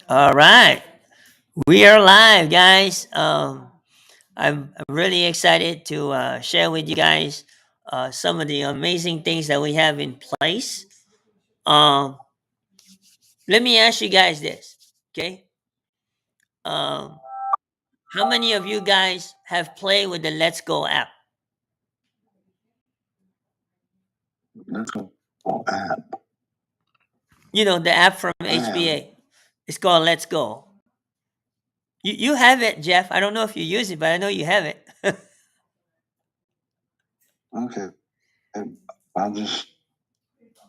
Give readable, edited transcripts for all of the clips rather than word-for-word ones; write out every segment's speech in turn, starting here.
All right, we are live, guys. I'm really excited to share with you guys some of the amazing things that we have in place. Um, Let me ask you guys this, okay? Um, how many of you guys have played with the Let's Go app? Let's Go app. You know, the app from HBA. It's called Let's Go. You have it, Jeff. I don't know if you use it, but I know you have it. Okay. I'll just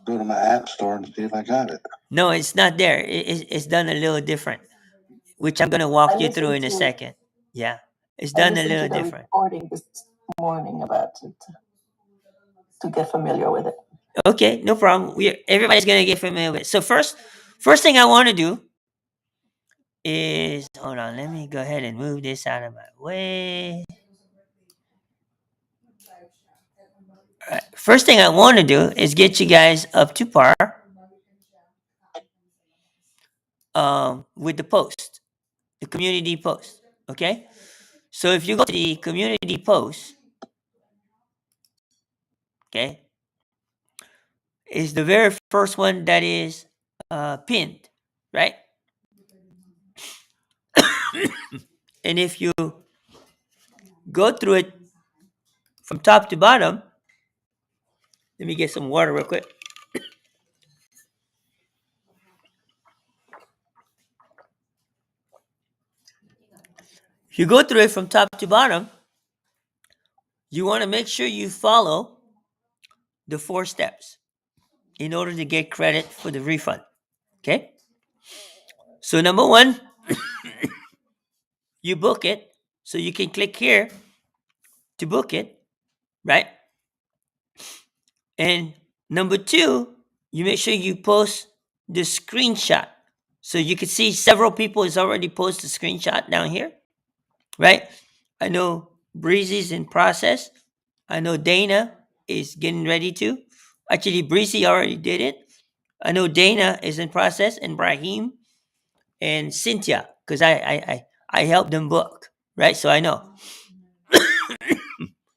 go to my app store and see if I got it. No, it's not there. It's done a little different, which I'm going to walk you through in a second. Yeah. It's done a little different. Recording this morning about it to get familiar with it. Okay, no problem. Everybody's gonna get familiar with it. So first thing I want to do is hold on. Let me go ahead and move this out of my way. All right, first thing I want to do is get you guys up to par with the post, the community post. Okay, so if you go to the community post, okay, is the very first one that is pinned, right? And if you go through it from top to bottom, let me get some water real quick. If you go through it from top to bottom, you want to make sure you follow the 4 steps in order to get credit for the refund. Okay? So, number 1, you book it. So, you can click here to book it, right? And number 2, you make sure you post the screenshot. So, you can see several people has already posted a screenshot down here, right? I know Breezy's in process. I know Dana is getting ready to. Actually, Breezy already did it. I know Dana is in process, and Brahim and Cynthia, because I helped them book, right? So I know.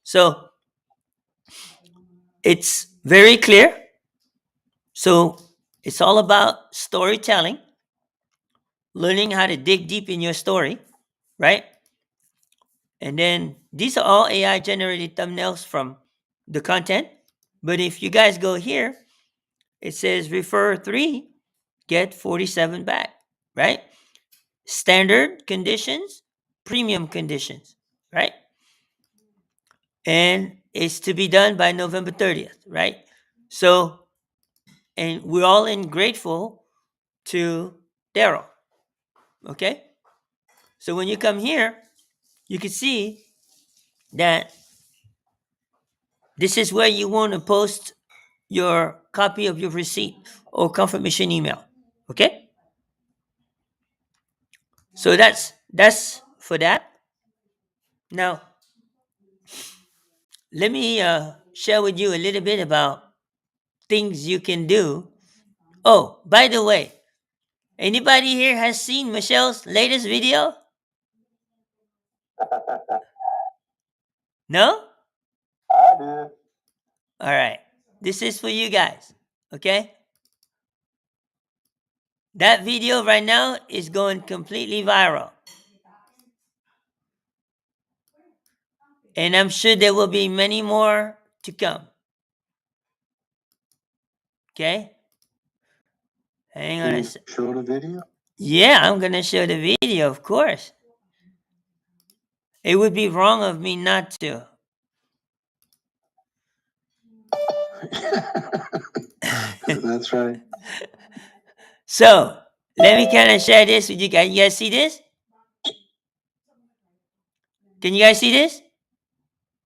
So it's very clear. So it's all about storytelling, learning how to dig deep in your story, right? And then these are all AI generated thumbnails from the content. But if you guys go here, it says refer 3, get 47 back, right? Standard conditions, premium conditions, right? And it's to be done by November 30th, right? So, and we're all in grateful to Daryl, okay? So when you come here, you can see that this is where you want to post your copy of your receipt or confirmation email, okay? So that's for that. Now, let me share with you a little bit about things you can do. Oh, by the way, anybody here has seen Michelle's latest video? No? I did. All right. This is for you guys. Okay? That video right now is going completely viral. And I'm sure there will be many more to come. Okay? Hang on a second. Show the video? Yeah, I'm going to show the video, of course. It would be wrong of me not to. That's right. So, let me kind of share this with you guys. You guys see this? Can you guys see this?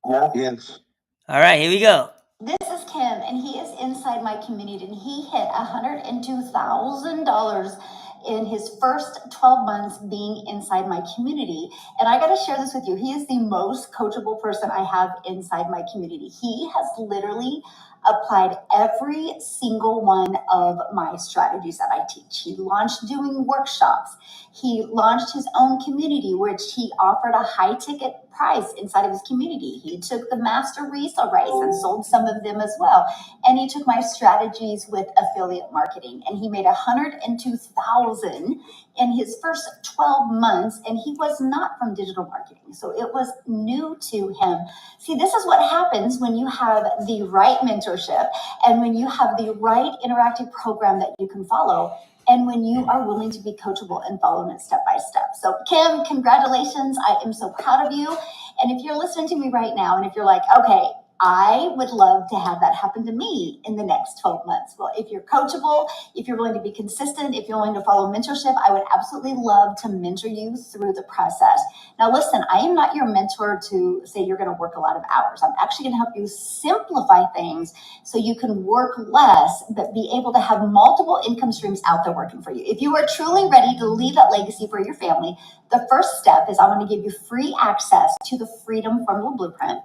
Yeah. Yes. All right, here we go. This is Kim, and he is inside my community, and he hit $102,000 in his first 12 months being inside my community. And I got to share this with you. He is the most coachable person I have inside my community. He has literally applied every single one of my strategies that I teach. He launched doing workshops. He launched his own community, which he offered a high ticket price inside of his community. He took the master resale rights and sold some of them as well. And he took my strategies with affiliate marketing, and he made 102,000 in his first 12 months. And he was not from digital marketing, so it was new to him. See, this is what happens when you have the right mentorship and when you have the right interactive program that you can follow, and when you are willing to be coachable and following it step by step. So, Kim, congratulations. I am so proud of you. And if you're listening to me right now, and if you're like, okay, I would love to have that happen to me in the next 12 months. Well, if you're coachable, if you're willing to be consistent, if you're willing to follow mentorship, I would absolutely love to mentor you through the process. Now, listen, I am not your mentor to say you're going to work a lot of hours. I'm actually going to help you simplify things so you can work less, but be able to have multiple income streams out there working for you. If you are truly ready to leave that legacy for your family, the first step is I want to give you free access to the Freedom Formula Blueprint.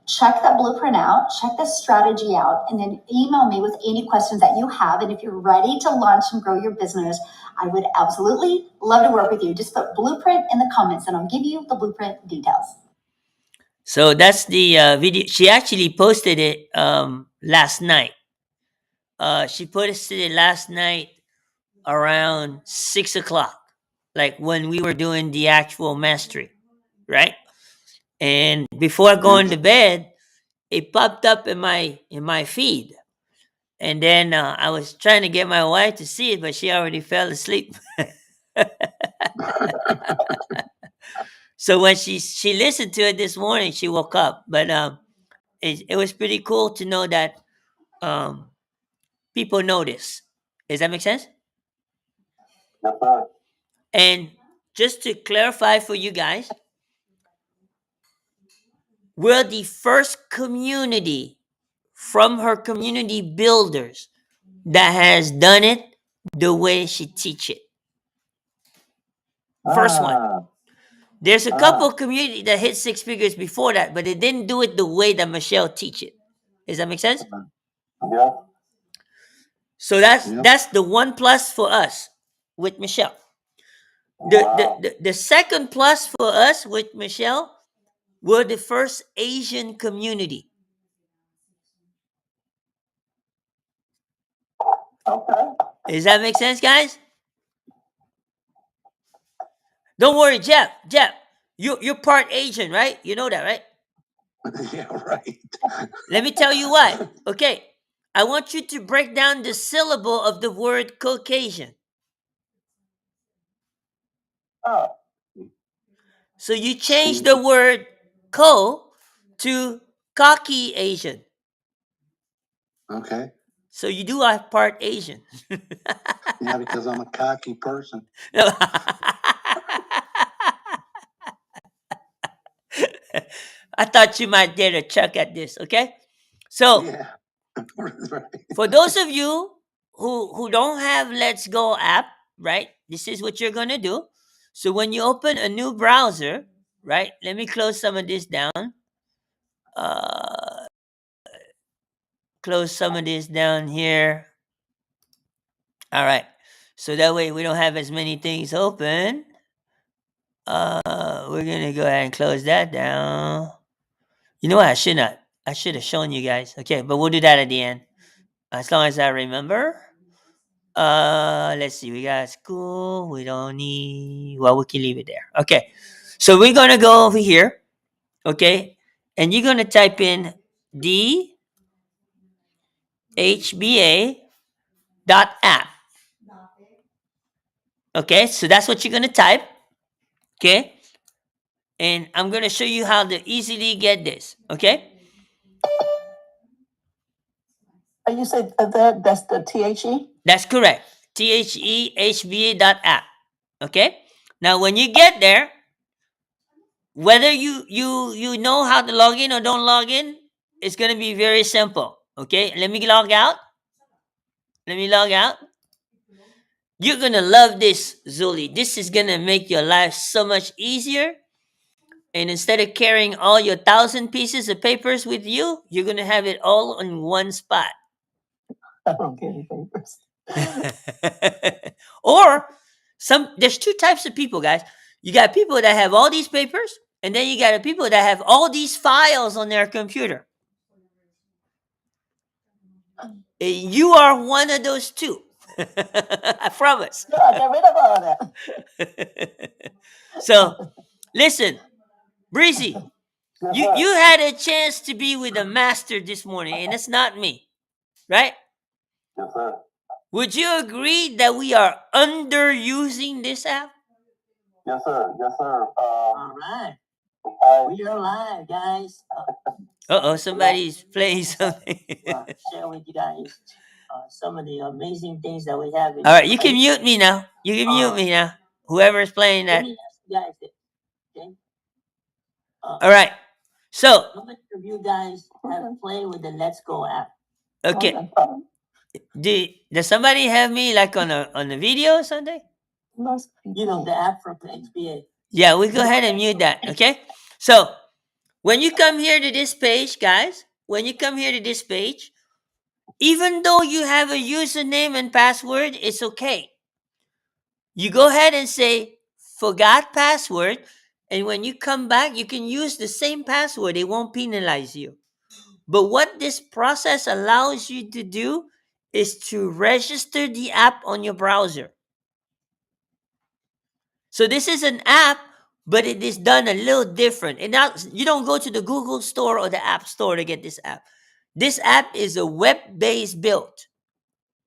Check that blueprint out, check the strategy out, and then email me with any questions that you have. And if you're ready to launch and grow your business, I would absolutely love to work with you. Just put blueprint in the comments and I'll give you the blueprint details. So that's the video. She actually posted it last night. She posted it last night around 6 o'clock, like when we were doing the actual mastery, right? And before going to bed, it popped up in my feed, and then I was trying to get my wife to see it, but she already fell asleep. So when she listened to it this morning, she woke up. But it was pretty cool to know that um, people notice. Does that make sense? And just to clarify for you guys, we're the first community from her community builders that has done it the way she teach it. First one. There's a couple community that hit six figures before that, but they didn't do it the way that Michelle teach it. Does that make sense? Yeah. So that's the one plus for us with Michelle. The second plus for us with Michelle, we're the first Asian community. Okay. Does that make sense, guys? Don't worry, Jeff. You're part Asian, right? You know that, right? Yeah, right. Let me tell you why. Okay. I want you to break down the syllable of the word Caucasian. Oh. So you change the word co to cocky Asian. Okay. So you do have part Asian. Yeah, because I'm a cocky person. I thought you might get a chuck at this, okay? So Yeah. Right. for those of you who don't have Let's Go app, right? This is what you're gonna do. So when you open a new browser, right? Let me close some of this down. Uh, close some of this down here. All right. So that way we don't have as many things open. We're gonna go ahead and close that down. You know what? I should have shown you guys. Okay, but we'll do that at the end. As long as I remember. Let's see. We got school. We don't need. Well, we can leave it there. Okay. So we're gonna go over here. Okay, and you're gonna type in dhba.app. Okay, so that's what you're gonna type. Okay, and I'm gonna show you how to easily get this. Okay. You said that's the THE? That's correct. THEHBA.app. Okay. Now, when you get there, whether you know how to log in or don't log in, it's gonna be very simple. Okay. Let me log out. Let me log out. You're gonna love this, Zuli. This is gonna make your life so much easier. And instead of carrying all your 1,000 pieces of papers with you, you're going to have it all in one spot. I don't carry papers. Or there's two types of people, guys. You got people that have all these papers, and then you got people that have all these files on their computer. You are one of those two. I promise. No, get rid of all that. So, listen, Breezy, you had a chance to be with a master this morning, and it's not me, right? Yes, sir. Would you agree that we are underusing this app? Yes, sir. Yes, sir. All right. We are live, guys. Somebody's playing something. Share with you guys some of the amazing things that we have. All right, you can mute me now. You can mute me now. Whoever's playing Let that. me ask you guys this, okay? All right. So, How many of you guys have played with the Let's Go app? okay. Does somebody have me like on a video or something? You know, the app from HBA. Yeah, we go ahead and mute that. Okay. So when you come here to this page, guys, when you come here to this page, even though you have a username and password, it's okay. You go ahead and say forgot password, and when you come back, you can use the same password. It won't penalize you. But what this process allows you to do is to register the app on your browser. So this is an app, but it is done a little different. And now you don't go to the Google Store or the App Store to get this app. This app is a web-based build.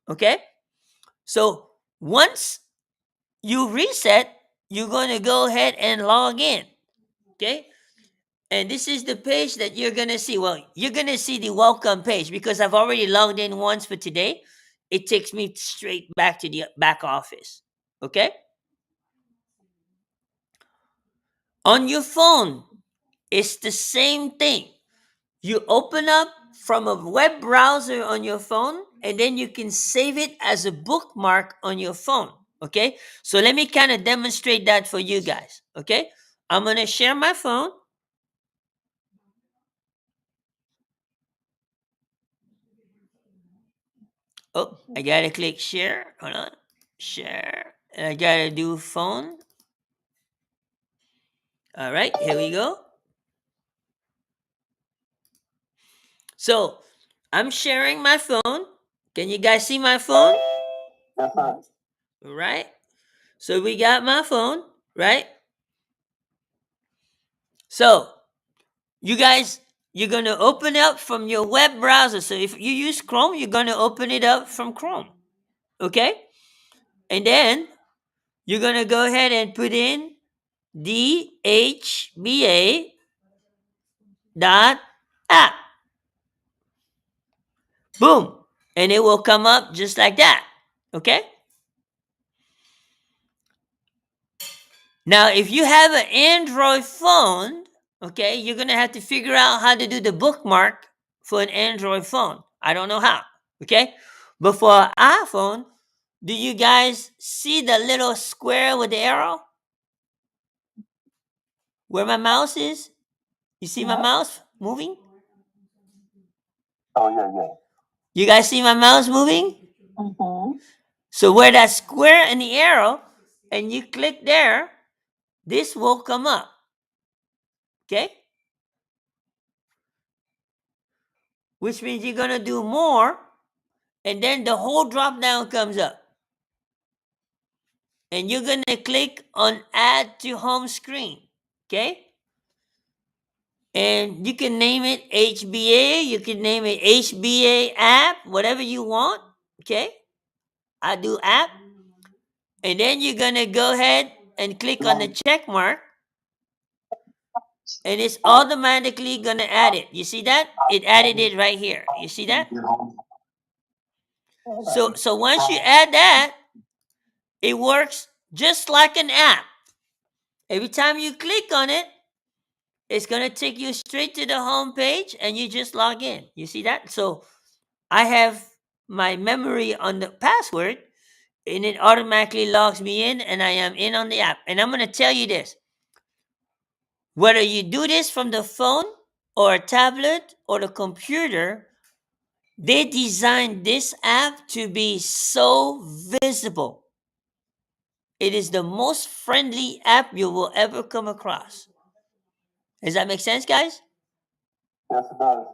Okay? So once you reset, you're going to go ahead and log in. Okay? And this is the page that you're going to see. Well, you're going to see the welcome page because I've already logged in once for today. It takes me straight back to the back office. Okay? On your phone, it's the same thing. You open up from a web browser on your phone, and then you can save it as a bookmark on your phone. Okay? So let me kind of demonstrate that for you guys. Okay? I'm going to share my phone. Oh, I got to click share. Hold on. Share. And I got to do phone. All right, here we go. So I'm sharing my phone. Can you guys see my phone? Yes, sir. Right. So we got my phone, right? So you guys, you're going to open up from your web browser. So if you use Chrome, you're going to open it up from Chrome. Okay? And then you're going to go ahead and put in dhba dot app. Boom. And it will come up just like that. Okay? Now, if you have an Android phone, okay, you're going to have to figure out how to do the bookmark for an Android phone. I don't know how. Okay? But for an iPhone, do you guys see the little square with the arrow? Where my mouse is? You see my mouse moving? Oh, yeah. You guys see my mouse moving? Mm-hmm. So where that square and the arrow, and you click there, this will come up. Okay? Which means you're going to do more, and then the whole drop down comes up. And you're going to click on add to home screen. Okay? And you can name it HBA, you can name it HBA app, whatever you want. Okay? I do app. And then you're going to go ahead and click on the check mark. And it's automatically going to add it. You see that? It added it right here. You see that? So once you add that, it works just like an app. Every time you click on it, it's going to take you straight to the home page and you just log in. You see that? So I have my memory on the password and it automatically logs me in and I am in on the app. And I'm going to tell you this. Whether you do this from the phone or a tablet or the computer, they designed this app to be so visible. It is the most friendly app you will ever come across. Does that make sense, guys? Yes, it does.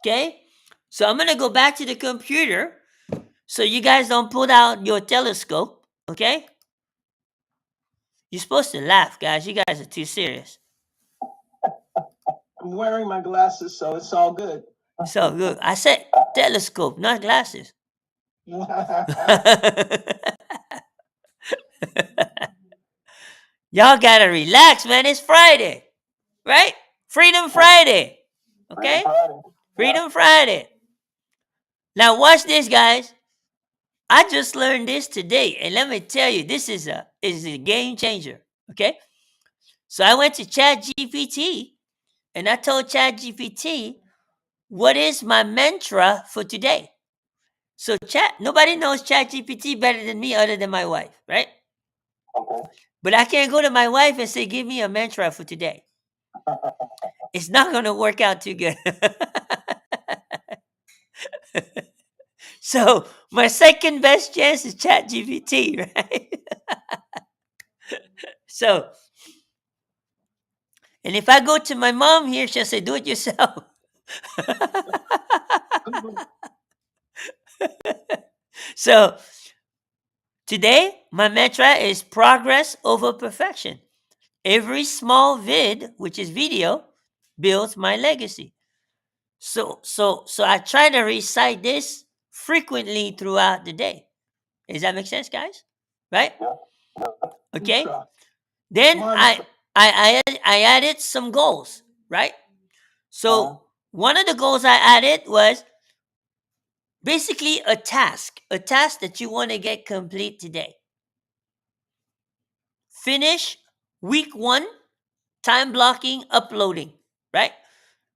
Okay. So I'm going to go back to the computer so you guys don't pull out your telescope. Okay. You're supposed to laugh, guys. You guys are too serious. I'm wearing my glasses, so it's all good. So good. I said telescope, not glasses. Y'all gotta relax, man. It's Friday, right? Freedom Friday. Okay? Freedom Friday. Now watch this, guys. I just learned this today, and let me tell you, this is a game changer. Okay? So I went to ChatGPT and I told ChatGPT, what is my mantra for today? So nobody knows ChatGPT better than me other than my wife, right? Okay. But I can't go to my wife and say, give me a mantra for today. It's not going to work out too good. So my second best chance is ChatGPT, right? So, and if I go to my mom here, she'll say, do it yourself. So today, my mantra is progress over perfection. Every small vid, which is video, builds my legacy. So I try to recite this frequently throughout the day. Does that make sense, guys? Right? Okay. Then I added some goals, right? So one of the goals I added was basically a task that you want to get complete today. Finish week 1 time blocking uploading, right?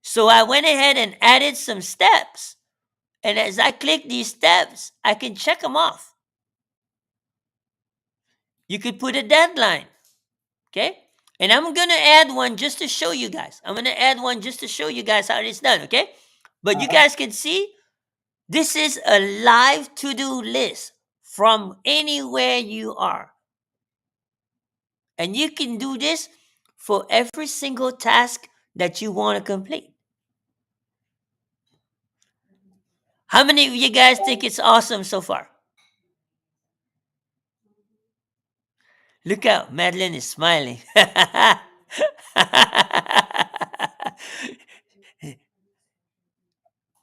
So I went ahead and added some steps. And as I click these steps, I can check them off. You could put a deadline, okay? And I'm going to add one just to show you guys. I'm going to add one just to show you guys how it's done, okay? But you guys can see this is a live to-do list from anywhere you are. And you can do this for every single task that you want to complete. How many of you guys think it's awesome so far? Look out, Madeline is smiling.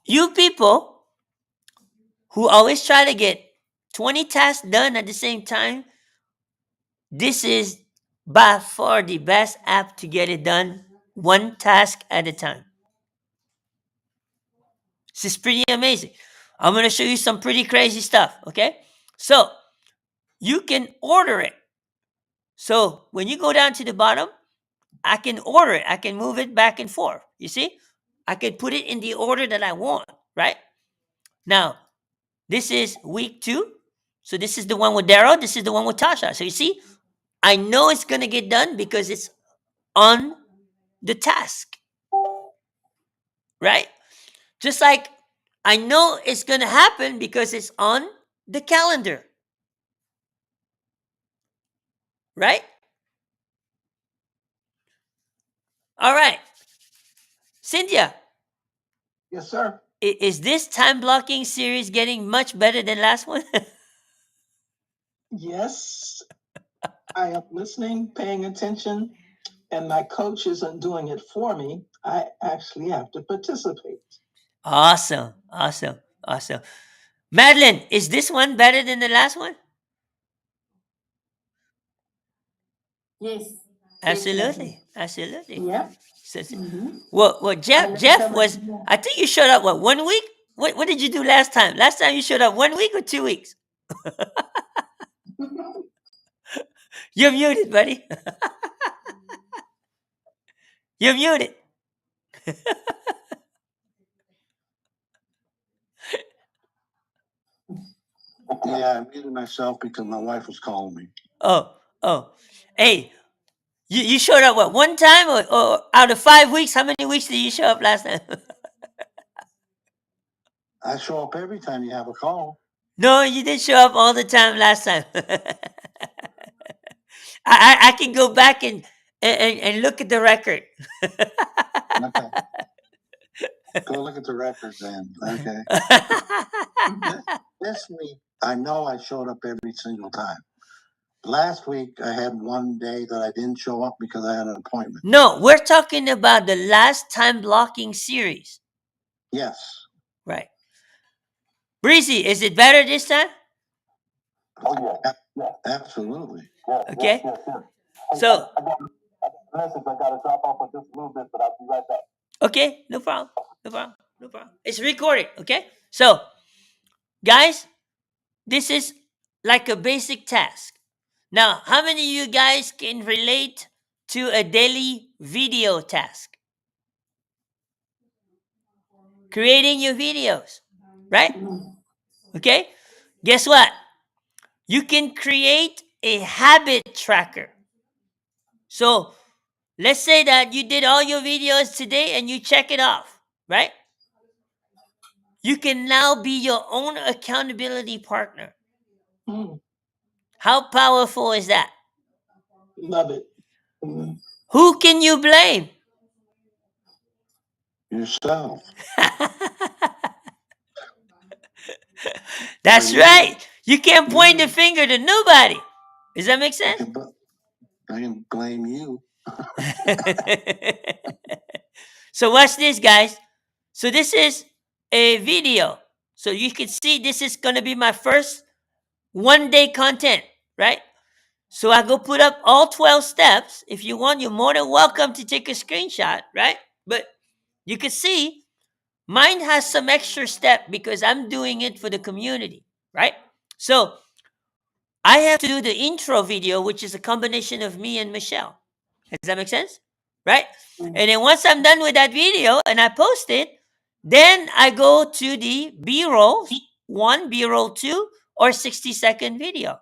You people who always try to get 20 tasks done at the same time, this is by far the best app to get it done one task at a time. This is pretty amazing. I'm going to show you some pretty crazy stuff, okay? So, you can order it. So, when you go down to the bottom, I can order it. I can move it back and forth. You see? I can put it in the order that I want, right? Now, this is week 2. So this is the one with Daryl. This is the one with Tasha. So you see, I know it's going to get done because it's on the task, right? Just like I know it's going to happen because it's on the calendar, right? All right. Cynthia. Yes, sir. Is this time blocking series getting much better than last one? Yes, I am listening, paying attention, and my coach isn't doing it for me. I actually have to participate. Awesome. Madeline, is this one better than the last one? Yes. Absolutely. Yeah. So, well, Jeff was. I think you showed up. What, 1 week? What did you do last time? Last time you showed up 1 week or 2 weeks? You're muted, buddy. You're muted. Yeah, I muted myself because my wife was calling me. Oh. Hey, You showed up what, one time, or out of 5 weeks? How many weeks did you show up last time? I show up every time you have a call. No, you did show up all the time last time. I can go back and look at the record. Okay. Go look at the record then. Okay. This week, I know I showed up every single time. Last week, I had one day that I didn't show up because I had an appointment. No, we're talking about the last time blocking series. Yes. Right. Breezy, is it better this time? Oh, yeah. Yeah, absolutely. Yeah, Okay. yes, yes, yes. So, I got a message. I got to drop off for just a little bit, but I'll be right back. okay, no problem. No problem. No problem. It's recorded, okay? So, guys, this is like a basic task. Now, how many of you guys can relate to a daily video task? Creating your videos, right? Okay? Guess what? You can create a habit tracker. So, let's say that you did all your videos today and you check it off, right? You can now be your own accountability partner. How powerful is that? Love it. Who can you blame? Yourself. That's right. You can't point the finger to nobody. Does that make sense? I can blame you. So watch this, guys. So this is a video. So you can see this is going to be my first 1-day content, right? So I go put up all 12 steps. If you want, you're more than welcome to take a screenshot, right? But you can see mine has some extra step because I'm doing it for the community, right? So I have to do the intro video, which is a combination of me and Michelle. Does that make sense? Right? And then once I'm done with that video and I post it, then I go to the B-roll 1, B-roll 2, or 60-second video.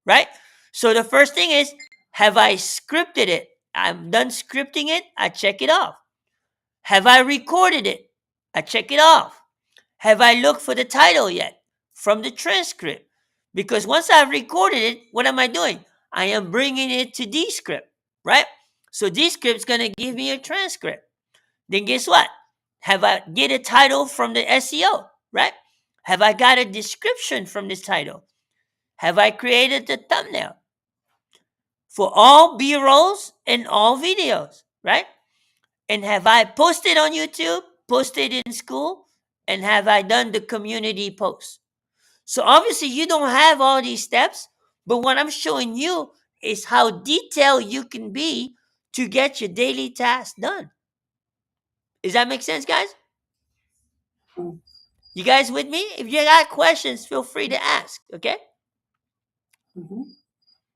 Right? So the first thing is, have I scripted it? I'm done scripting it, I check it off. Have I recorded it? I check it off. Have I looked for the title yet from the transcript? Because once I've recorded it, what am I doing? I am bringing it to Descript, right? So Descript's going to give me a transcript. Then guess what? Have I get a title from the SEO, right? Have I got a description from this title? Have I created the thumbnail for all B-rolls and all videos, right? And have I posted on YouTube, posted in school, and have I done the community post? So obviously you don't have all these steps, but what I'm showing you is how detailed you can be to get your daily tasks done. Does that make sense, guys? You guys with me? If you got questions, feel free to ask, okay?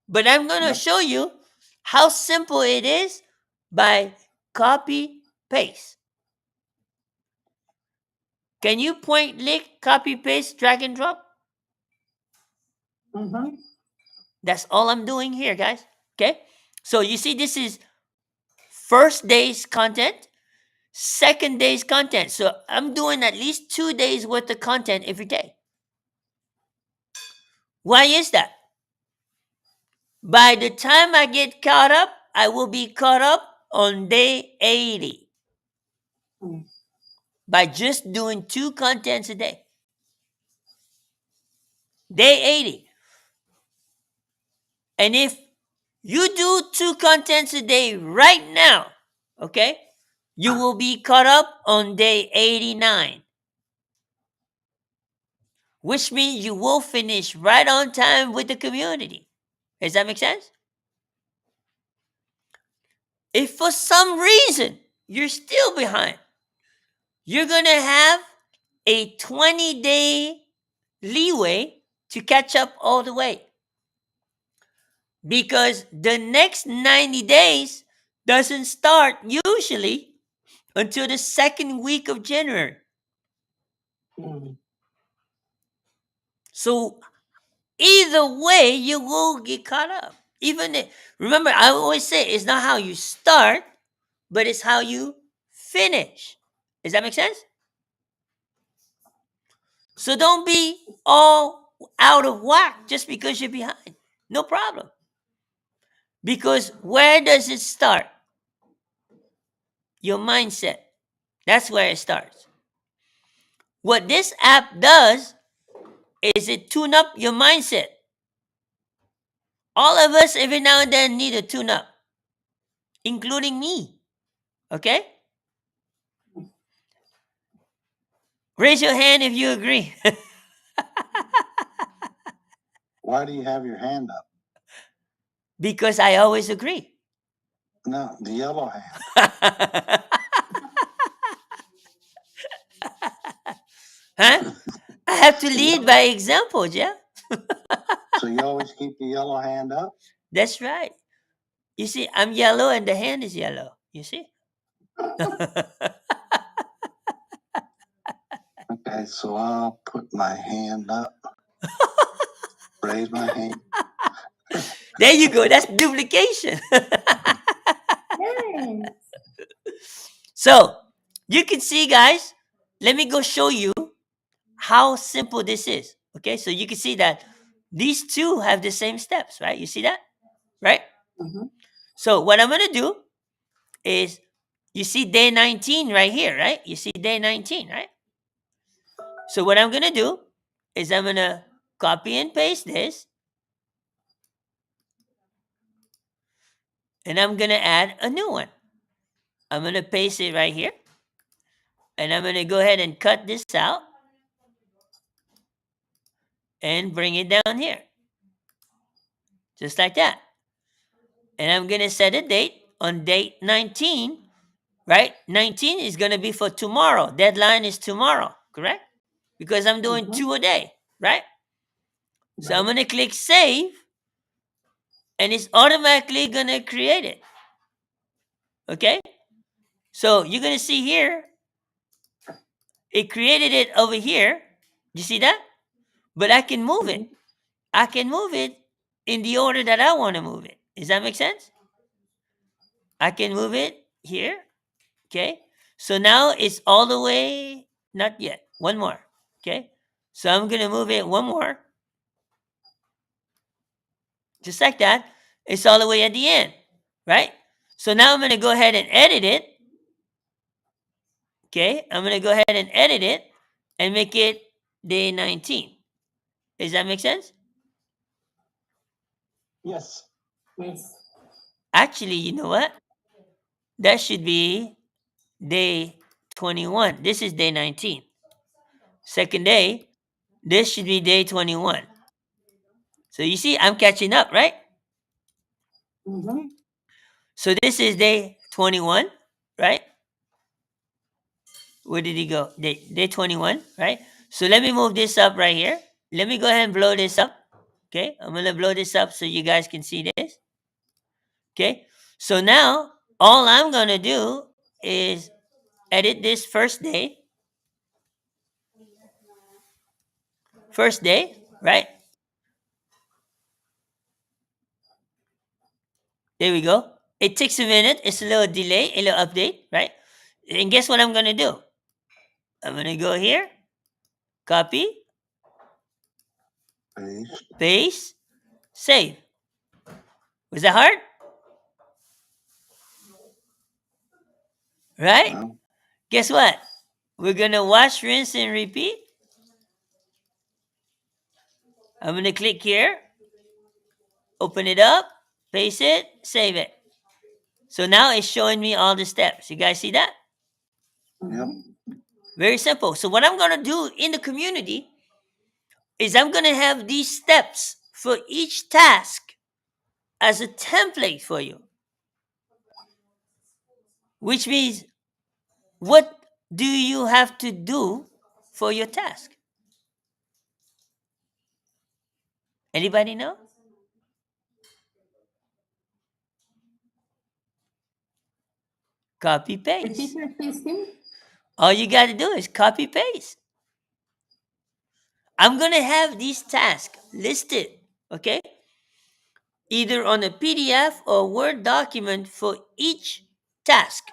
But I'm going to show you how simple it is by copy paste. Can you point, click, copy, paste, drag and drop? That's all I'm doing here, guys. Okay? So you see, this is first day's content, second day's content. So I'm doing at least 2 days worth of content every day. Why is that? By the time I get caught up, I will be caught up on day 80 by just doing 2 contents a day. Day 80. And if you do 2 contents a day right now, okay, you will be caught up on day 89, which means you will finish right on time with the community. Does that make sense? If for some reason you're still behind, you're going to have a 20-day leeway to catch up all the way. Because the next 90 days doesn't start usually until the second week of January. So either way, you will get caught up. Remember, I always say it's not how you start, but it's how you finish. Does that make sense? So don't be all out of whack just because you're behind. No problem. Because where does it start? Your mindset. That's where it starts. What this app does is it tune up your mindset. All of us every now and then need a tune up, including me. Okay? Raise your hand if you agree. Why do you have your hand up? Because I always agree. No, the yellow hand. Huh? I have to lead by example, yeah? So you always keep the yellow hand up? That's right. You see, I'm yellow and the hand is yellow. You see? Okay, so I'll put my hand up. Raise my hand. There you go. That's duplication. Yes. So you can see, guys, let me go show you how simple this is. Okay, so you can see that these two have the same steps, right? You see that? Right? Mhm. So what I'm gonna do is you see day 19 right here, right? You see day 19, right? So what I'm gonna do is I'm gonna copy and paste this, and I'm gonna add a new one. I'm gonna paste it right here, and I'm gonna go ahead and cut this out and bring it down here, just like that. And I'm gonna set a date on date 19, right? 19 is gonna be for tomorrow. Deadline is tomorrow, correct? Because I'm doing two a day, right? So I'm gonna click save, and it's automatically gonna create it. Okay? So you're gonna see here, it created it over here. You see that? But I can move it. I can move it in the order that I want to move it. Does that make sense? I can move it here. Okay. So now it's all the way, not yet. One more. Okay. So I'm going to move it one more. Just like that. It's all the way at the end. Right? So now I'm going to go ahead and edit it. Okay. I'm going to go ahead and edit it and make it day 19. Does that make sense? Yes. Yes. Actually, you know what? That should be day 21. This is day 19. Second day, this should be day 21. So you see, I'm catching up, right? Mm-hmm. So this is day 21, right? Where did he go? Day 21, right? So let me move this up right here. Let me go ahead and blow this up. Okay, I'm gonna blow this up so you guys can see this. Okay, so now all I'm gonna do is edit this first day. First day, right? There we go. It takes a minute. It's a little delay, a little update, right? And guess what I'm going to do? I'm going to go here, copy, Paste. paste, save. Was that hard? Right? No. Guess what? We're going to wash, rinse, and repeat. I'm going to click here, open it up, paste it, save it. So now it's showing me all the steps. You guys see that? Yep. Very simple. So what I'm going to do in the community is I'm going to have these steps for each task as a template for you, which means what do you have to do for your task? Anybody know? Copy paste. All you got to do is copy paste. I'm going to have these tasks listed, okay? either on a PDF or Word document for each task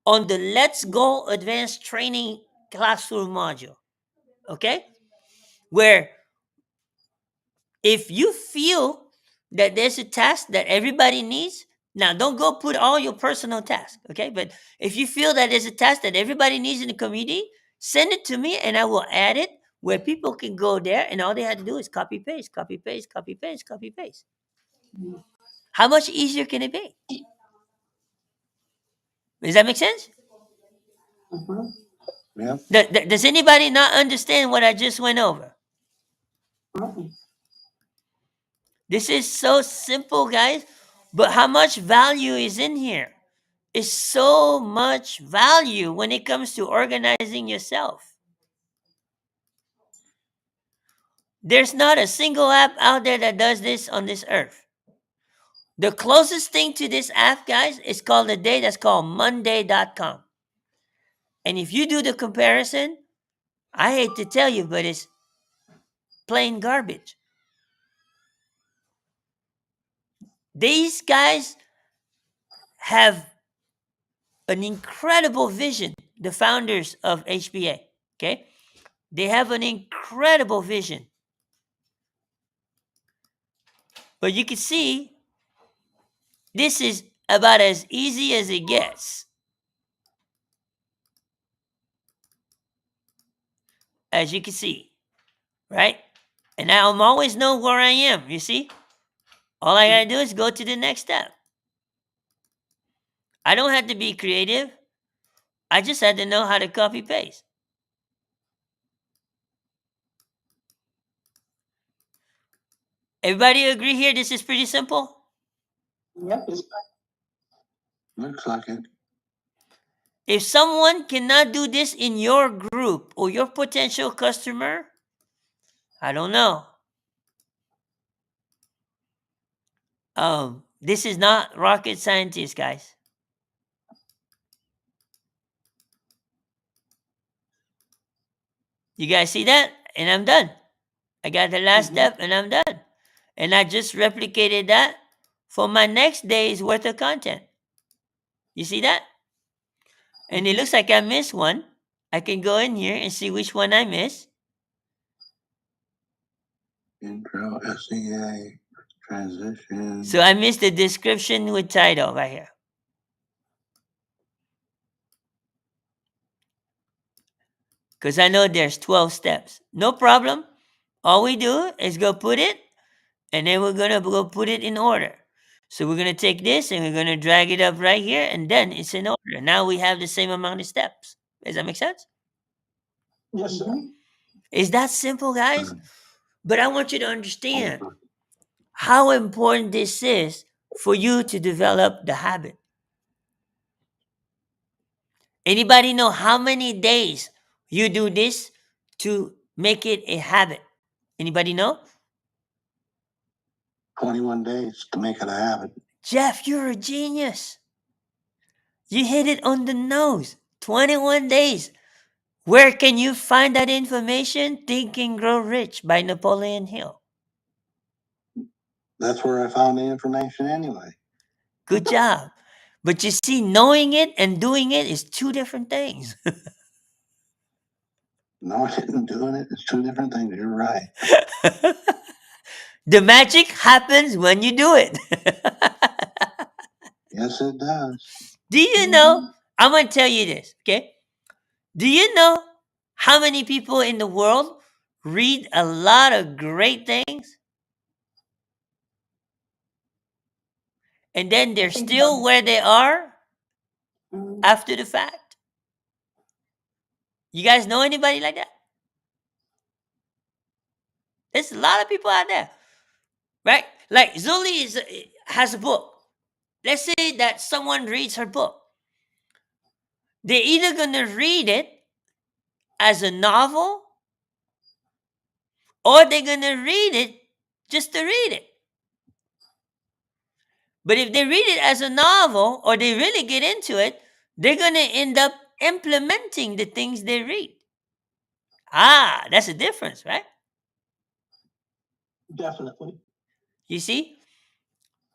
on the Let's Go Advanced Training Classroom module. Okay? Where if you feel that there's a task that everybody needs, now don't go put all your personal tasks, okay? But if you feel that there's a task that everybody needs in the community, send it to me and I will add it where people can go there and all they have to do is copy paste, copy paste, copy paste, copy paste. How much easier can it be? Does that make sense? Yeah. Does anybody not understand what I just went over? This is so simple, guys, but how much value is in here? Is so much value when it comes to organizing yourself. There's not a single app out there that does this on this earth. The closest thing to this app, guys, is called a day that's called Monday.com. And if you do the comparison, I hate to tell you, but it's plain garbage. These guys have an incredible vision, the founders of HBA, okay? They have an incredible vision. But you can see this is about as easy as it gets. As you can see, right? And now I'm always know where I am, you see? All I gotta do is go to the next step. I don't have to be creative. I just had to know how to copy paste. Everybody agree here this is pretty simple? Yep. Looks like it. If someone cannot do this in your group or your potential customer, I don't know. This is not rocket scientist, guys. You guys see that? And I'm done. I got the last step and I'm done. And I just replicated that for my next day's worth of content. You see that? And it looks like I missed one. I can go in here and see which one I missed. Intro, S.A.U.C.E, transition. So I missed the description with title right here. Because I know there's 12 steps. No problem. All we do is go put it, and then we're going to go put it in order. So we're going to take this and we're going to drag it up right here, and then it's in order. Now we have the same amount of steps. Does that make sense? Yes, sir. Is that simple, guys? But I want you to understand how important this is for you to develop the habit. Anybody know how many days you do this to make it a habit? Anybody know? 21 days to make it a habit. Jeff, you're a genius. You hit it on the nose. 21 days. Where can you find that information? Think and Grow Rich by Napoleon Hill. That's where I found the information anyway. Good job. But you see, knowing it and doing it is two different things. Knowing it and doing it is two different things. You're right. The magic happens when you do it. Yes, it does. Do you know? I'm going to tell you this, okay? Do you know how many people in the world read a lot of great things? And then they're still where they are after the fact? You guys know anybody like that? There's a lot of people out there, right? Like Zuli has a book. Let's say that someone reads her book. They're either going to read it as a novel or they're going to read it just to read it. But if they read it as a novel or they really get into it, they're going to end up implementing the things they read. Ah, that's a difference, right? Definitely. You see?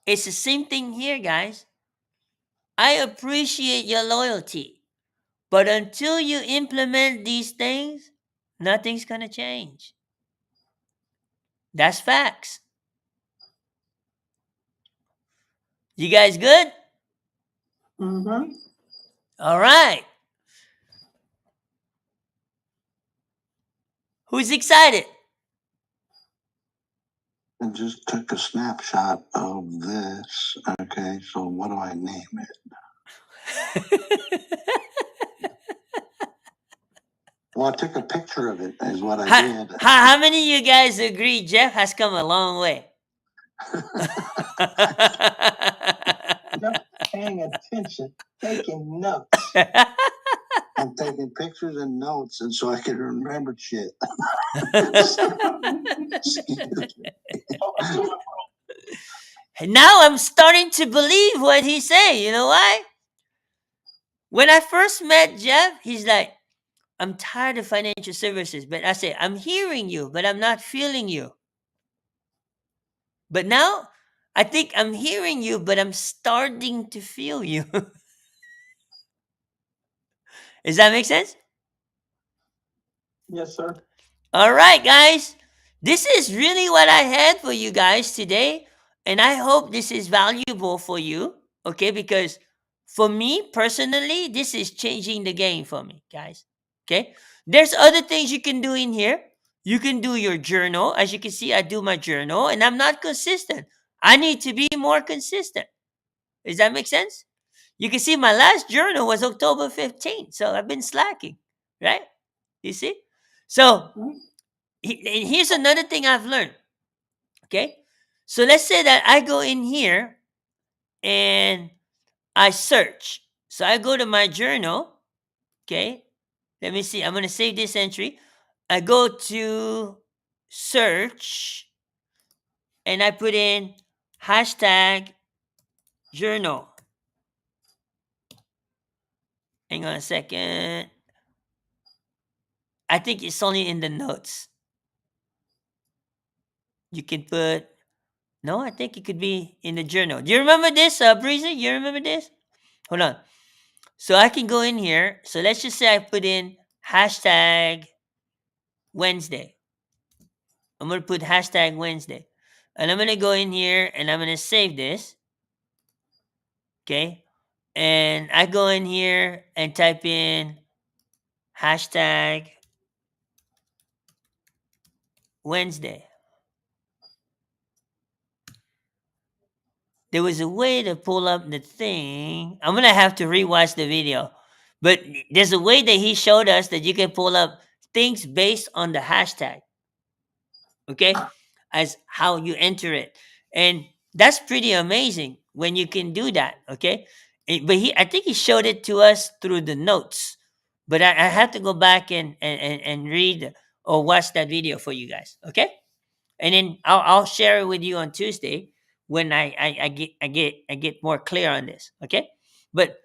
It's the same thing here, guys. I appreciate your loyalty, but until you implement these things, nothing's going to change. That's facts. You guys good? Mm-hmm. All right. Who's excited? I just took a snapshot of this. Okay, so what do I name it? Well, I took a picture of it, is what I did. How many of you guys agree Jeff has come a long way? Just paying attention, taking notes. I'm taking pictures and notes, and so I can remember shit. Now I'm starting to believe what he's saying. You know why? When I first met Jeff, he's like, I'm tired of financial services. But I say, I'm hearing you, but I'm not feeling you. But now I think I'm hearing you, but I'm starting to feel you. Does that make sense? Yes, sir. All right, guys. This is really what I had for you guys today. And I hope this is valuable for you. Okay, because for me personally, this is changing the game for me, guys. Okay, there's other things you can do in here. You can do your journal. As you can see, I do my journal and I'm not consistent. I need to be more consistent. Does that make sense? You can see my last journal was October 15th. So I've been slacking, right? You see? So and here's another thing I've learned. Okay. So let's say that I go in here and I search. So I go to my journal. Okay. Let me see. I'm going to save this entry. I go to search and I put in hashtag journal. Hang on a second. I think it's only in the notes. You can put, no, I think it could be in the journal. Do you remember this, Breezy? You remember this? Hold on. So I can go in here. So let's just say I put in hashtag Wednesday. I'm going to put hashtag Wednesday. And I'm going to go in here and I'm going to save this. Okay. And I go in here and type in hashtag Wednesday. There was a way to pull up the thing. I'm going to have to rewatch the video. But there's a way that he showed us that you can pull up things based on the hashtag. Okay, as how you enter it, and that's pretty amazing when you can do that. Okay, but I think he showed it to us through the notes, but I have to go back and read or watch that video for you guys. Okay, and then I'll share it with you on Tuesday when I get more clear on this. Okay, but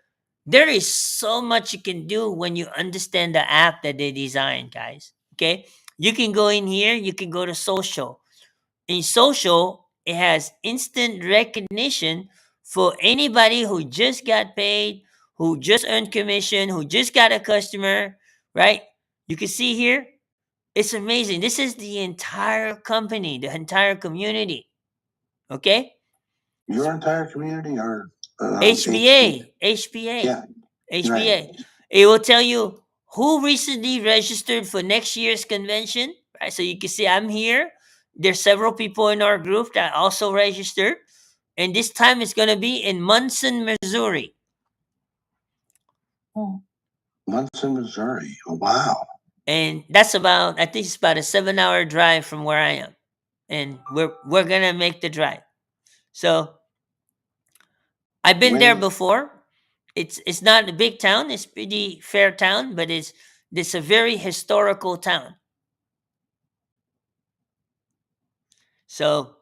there is so much you can do when you understand the app that they designed, guys. Okay, you can go in here, you can go to social. In social, it has instant recognition for anybody who just got paid, who just earned commission, who just got a customer, right? You can see here, it's amazing. This is the entire company, the entire community. Okay? Your entire community or HBA, HBA, Yeah, HBA. right. It will tell you who recently registered for next year's convention, right? So you can see I'm here. There's several people in our group that also registered. And this time it's going to be in Munson, Missouri. Munson, Missouri. Oh, wow. And that's about, I think it's about a 7-hour drive from where I am. And we're going to make the drive. So I've been there before. It's not a big town. It's pretty fair town, but it's a very historical town. So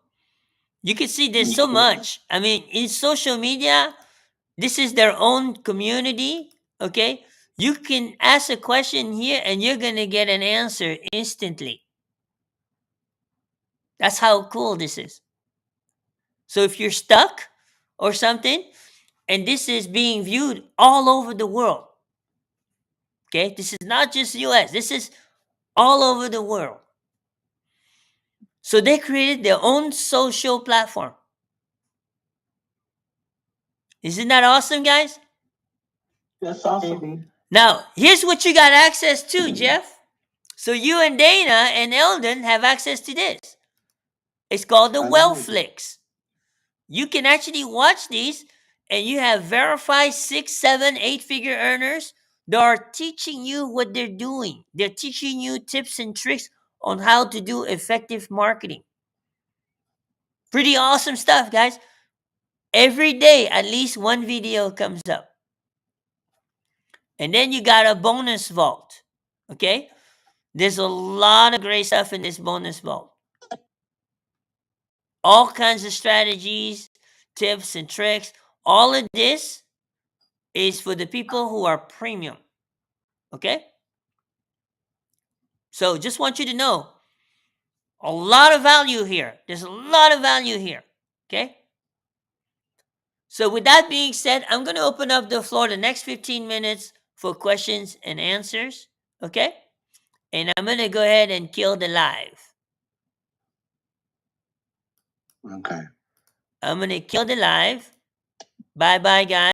you can see there's so much. I mean, in social media, this is their own community. Okay, you can ask a question here, and you're gonna get an answer instantly. That's how cool this is. So if you're stuck, or something, and this is being viewed all over the world. Okay, this is not just US, this is all over the world. So they created their own social platform. Isn't that awesome, guys? That's awesome. Now, here's what you got access to, Jeff. So you and Dana and Eldon have access to this. It's called the Wellflix. You can actually watch these, and you have verified 6, 7, 8-figure earners that are teaching you what they're doing. They're teaching you tips and tricks on how to do effective marketing. Pretty awesome stuff, guys. Every day, at least one video comes up. And then you got a bonus vault. Okay? There's a lot of great stuff in this bonus vault. All kinds of strategies, tips, and tricks. All of this is for the people who are premium. Okay? So just want you to know a lot of value here. There's a lot of value here. Okay? So with that being said, I'm going to open up the floor the next 15 minutes for questions and answers. Okay? And I'm going to go ahead and kill the live. Okay. I'm going to kill the live. Bye-bye, guys.